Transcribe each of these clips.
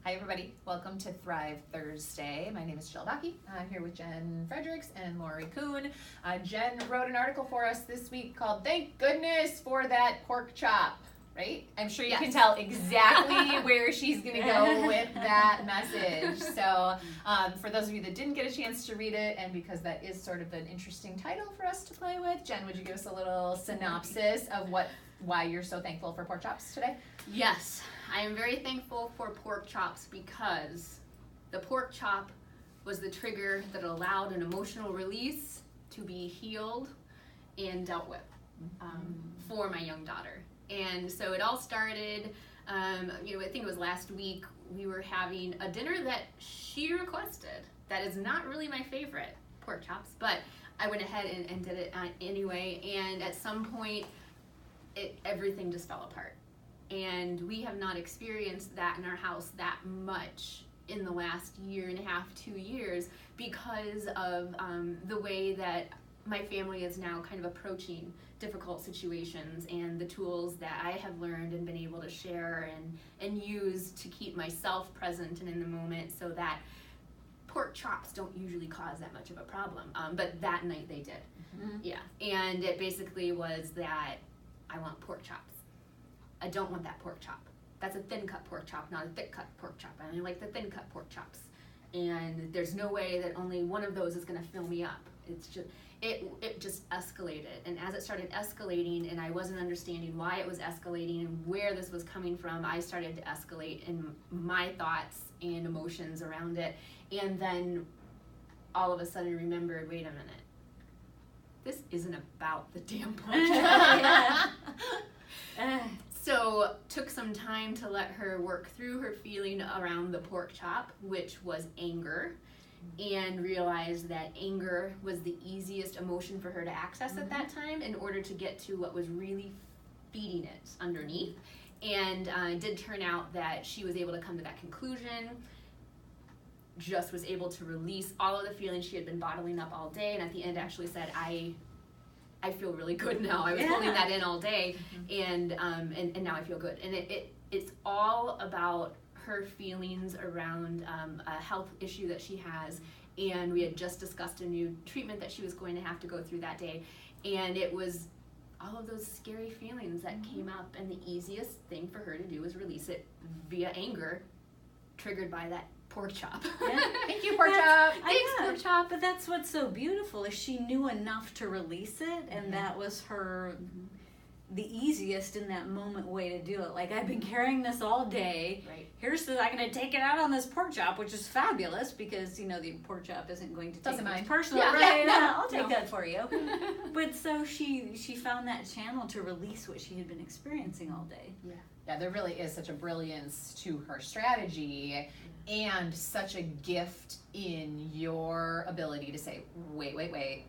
Hi everybody, welcome to Thrive Thursday. My name is Jill Bakke. I'm here with Jen Fredericks and Lori Kuhn. Jen wrote an article for us this week called Thank Goodness for That Pork Chop, right? I'm sure you can tell exactly where she's going to go with that message. So for those of you that didn't get a chance to read it, and because that is sort of an interesting title for us to play with, Jen, would you give us a little synopsis of why you're so thankful for pork chops today? Yes, I am very thankful for pork chops because the pork chop was the trigger that allowed an emotional release to be healed and dealt with for my young daughter. And so it all started, I think it was last week, we were having a dinner that she requested. That is not really my favorite, pork chops, but I went ahead and did it anyway, and at some point, everything just fell apart. And we have not experienced that in our house that much in the last year and a half, 2 years, because of the way that my family is now kind of approaching difficult situations and the tools that I have learned and been able to share and use to keep myself present and in the moment, so that pork chops don't usually cause that much of a problem. But that night they did. Mm-hmm. Yeah. And it basically was that I want pork chops. I don't want that pork chop. That's a thin cut pork chop, not a thick cut pork chop. I only like the thin cut pork chops. And there's no way that only one of those is going to fill me up. It's just it just escalated. And as it started escalating and I wasn't understanding why it was escalating and where this was coming from, I started to escalate in my thoughts and emotions around it. And then all of a sudden remembered, wait a minute. This isn't about the damn pork chop. So took some time to let her work through her feeling around the pork chop, which was anger, and realized that anger was the easiest emotion for her to access at that time in order to get to what was really feeding it underneath. And it did turn out that she was able to come to that conclusion, just was able to release all of the feelings she had been bottling up all day, and at the end actually said, I feel really good now. I was holding that in all day, and now I feel good. And it's all about her feelings around a health issue that she has, and we had just discussed a new treatment that she was going to have to go through that day, and it was all of those scary feelings that came up, and the easiest thing for her to do was release it via anger, triggered by that pork chop. Yeah. Thank you, pork chop. Thanks, pork chop. But that's what's so beautiful is she knew enough to release it, and that was her the easiest in that moment way to do it. Like, I've been carrying this all day. Right. I'm going to take it out on this pork chop, which is fabulous because the pork chop isn't going to take it personal, right? I'll take that for you. But so she found that channel to release what she had been experiencing all day. Yeah, there really is such a brilliance to her strategy and such a gift in your ability to say, wait,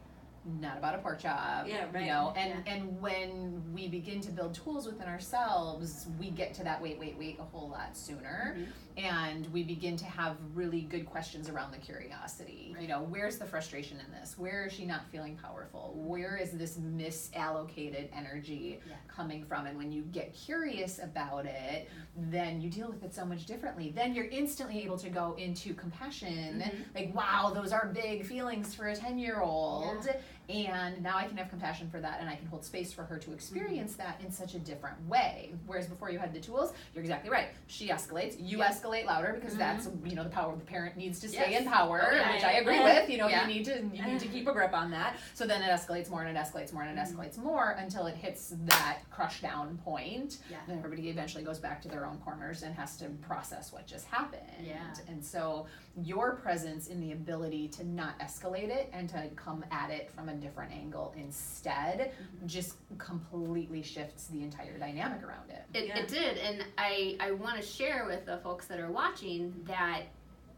not about a pork chop. Yeah, right. And when we begin to build tools within ourselves, we get to that wait a whole lot sooner. And we begin to have really good questions around the curiosity. Right. Where's the frustration in this? Where is she not feeling powerful? Where is this misallocated energy coming from? And when you get curious about it, then you deal with it so much differently. Then you're instantly able to go into compassion. Like, wow, those are big feelings for a 10-year-old. And now I can have compassion for that, and I can hold space for her to experience that in such a different way. Whereas before you had the tools, you're exactly right. She escalates, you escalate louder because that's the power. The parent needs to stay in power, which I agree with. You need to keep a grip on that. So then it escalates more and it escalates more and it escalates more until it hits that crush down point. Then everybody eventually goes back to their own corners and has to process what just happened. And so your presence in the ability to not escalate it and to come at it from a different angle instead just completely shifts the entire dynamic around it. It did, and I want to share with the folks that are watching that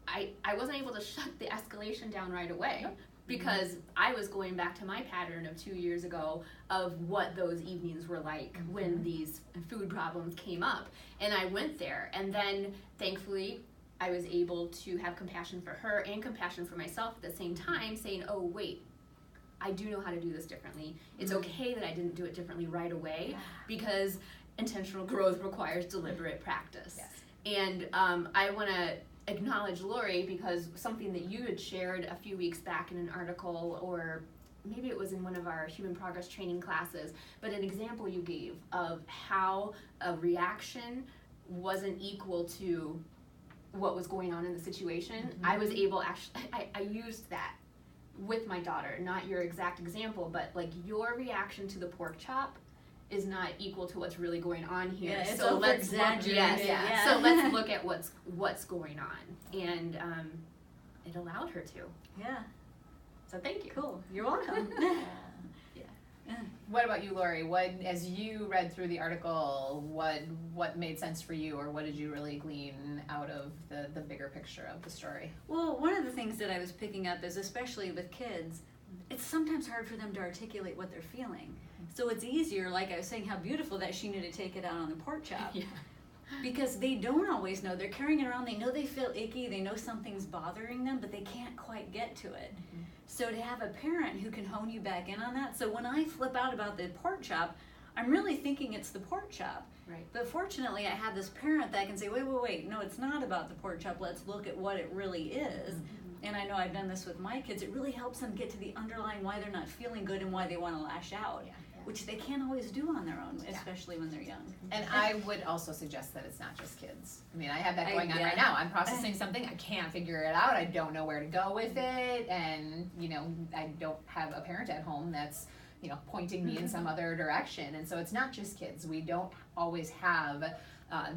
I wasn't able to shut the escalation down right away. Because I was going back to my pattern of 2 years ago of what those evenings were like when these food problems came up. And I went there, and then thankfully I was able to have compassion for her and compassion for myself at the same time, saying, oh wait, I do know how to do this differently. It's okay that I didn't do it differently right away because intentional growth requires deliberate practice. And I want to acknowledge Lori, because something that you had shared a few weeks back in an article, or maybe it was in one of our human progress training classes, but an example you gave of how a reaction wasn't equal to what was going on in the situation. I was able, actually, I used that with my daughter, not your exact example, but like your reaction to the pork chop is not equal to what's really going on here. Yeah, it's so let's look, yeah. So let's look at what's going on, and it allowed her to. Yeah. So thank you. Cool. You're welcome. What about you, Lori? What, as you read through the article, what made sense for you, or what did you really glean out of the bigger picture of the story? Well, one of the things that I was picking up is, especially with kids, it's sometimes hard for them to articulate what they're feeling. So it's easier, like I was saying, how beautiful that she knew to take it out on the pork chop. Yeah. Because they don't always know. They're carrying it around. They know they feel icky. They know something's bothering them, but they can't quite get to it. So to have a parent who can hone you back in on that. So when I flip out about the pork chop, I'm really thinking it's the pork chop. Right. But fortunately, I have this parent that can say, wait, no, it's not about the pork chop. Let's look at what it really is. And I know I've done this with my kids. It really helps them get to the underlying why they're not feeling good and why they want to lash out. Which they can't always do on their own, especially when they're young. And I would also suggest that it's not just kids. I mean, I have that going on right now. I'm processing something, I can't figure it out, I don't know where to go with it, and, you know, I don't have a parent at home that's, you know, pointing me in some other direction. And so it's not just kids. We don't always have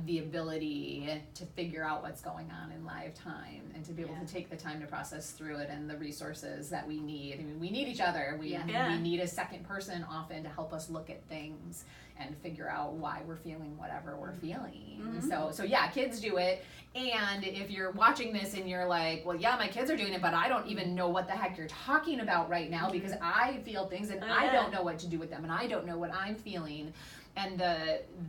the ability to figure out what's going on in live time, and to be able to take the time to process through it, and the resources that we need. I mean, we need each other. We need a second person often to help us look at things and figure out why we're feeling whatever we're feeling. So yeah, kids do it. And if you're watching this and you're like, well, yeah, my kids are doing it, but I don't even know what the heck you're talking about right now, because I feel things and I don't know what to do with them, and I don't know what I'm feeling. And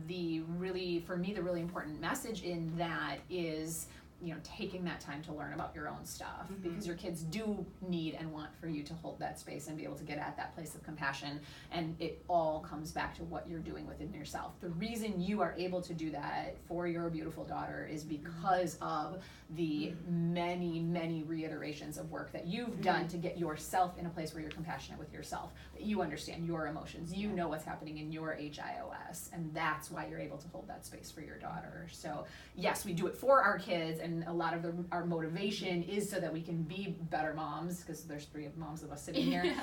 the really, for me, the really important message in that is, you know, taking that time to learn about your own stuff, because your kids do need and want for you to hold that space and be able to get at that place of compassion. And it all comes back to what you're doing within yourself. The reason you are able to do that for your beautiful daughter is because of the many, many reiterations of work that you've done to get yourself in a place where you're compassionate with yourself, that you understand your emotions, you know what's happening in your HIOS, and that's why you're able to hold that space for your daughter. So yes, we do it for our kids, and a lot of our motivation is so that we can be better moms, because there's 3 moms of us sitting here,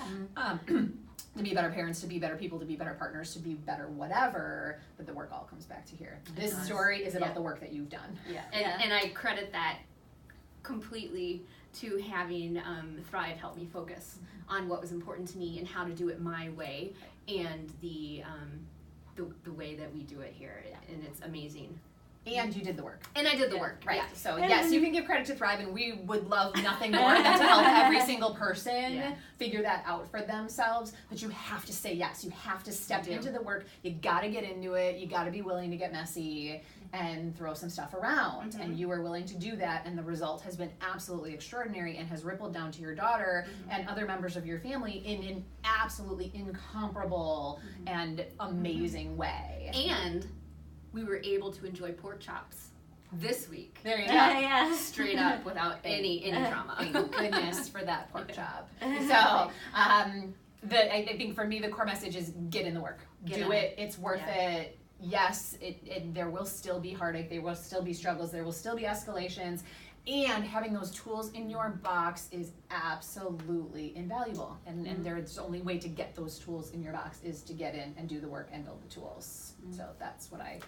to be better parents, to be better people, to be better partners, to be better whatever, but the work all comes back to here. This story is about the work that you've done. And I credit that completely to having Thrive help me focus on what was important to me and how to do it my way, and the way that we do it here, and it's amazing. And you did the work. And I did the work, right? So yes, you can give credit to Thrive, and we would love nothing more than to help every single person figure that out for themselves. But you have to say yes. You have to step into the work. You got to get into it. You got to be willing to get messy and throw some stuff around. And you are willing to do that, and the result has been absolutely extraordinary and has rippled down to your daughter and other members of your family in an absolutely incomparable and amazing way. And we were able to enjoy pork chops this week. There you go. Straight up, without any trauma. Thank goodness for that pork chop. So, I think for me, the core message is get in the work. Do it. It's worth it. Yes, there will still be heartache. There will still be struggles. There will still be escalations. And having those tools in your box is absolutely invaluable. And there's only way to get those tools in your box is to get in and do the work and build the tools. So that's what I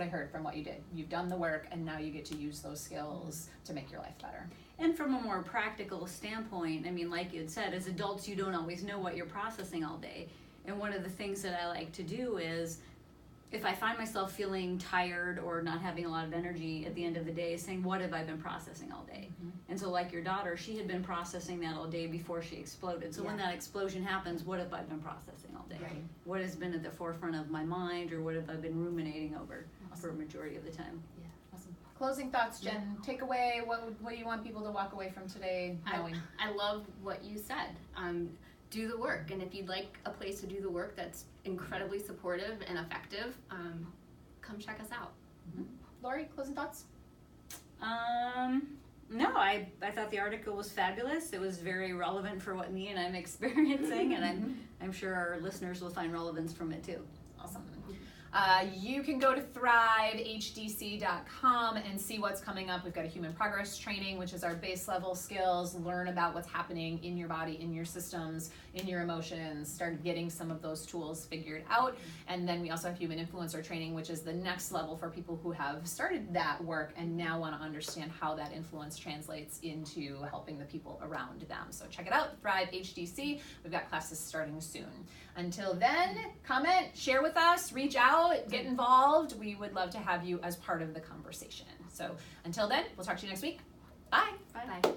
heard from what you did. You've done the work, and now you get to use those skills to make your life better. And from a more practical standpoint, I mean, like you had said, as adults, you don't always know what you're processing all day. And one of the things that I like to do is, if I find myself feeling tired or not having a lot of energy at the end of the day, saying, what have I been processing all day? And so like your daughter, she had been processing that all day before she exploded. So when that explosion happens, what have I been processing all day? Right. What has been at the forefront of my mind, or what have I been ruminating over for a majority of the time? Awesome. Closing thoughts, Jen. Take away, what do you want people to walk away from today knowing? I love what you said. Do the work, and if you'd like a place to do the work that's incredibly supportive and effective, come check us out. Lori, closing thoughts? No, I thought the article was fabulous. It was very relevant for what me and I'm experiencing, and I'm sure our listeners will find relevance from it too. Awesome. You can go to thrivehdc.com and see what's coming up. We've got a human progress training, which is our base level skills. Learn about what's happening in your body, in your systems, in your emotions. Start getting some of those tools figured out. And then we also have human influencer training, which is the next level for people who have started that work and now want to understand how that influence translates into helping the people around them. So check it out, Thrive HDC. We've got classes starting soon. Until then, comment, share with us, reach out, get involved. We would love to have you as part of the conversation. So until then, we'll talk to you next week. Bye. Bye. Bye.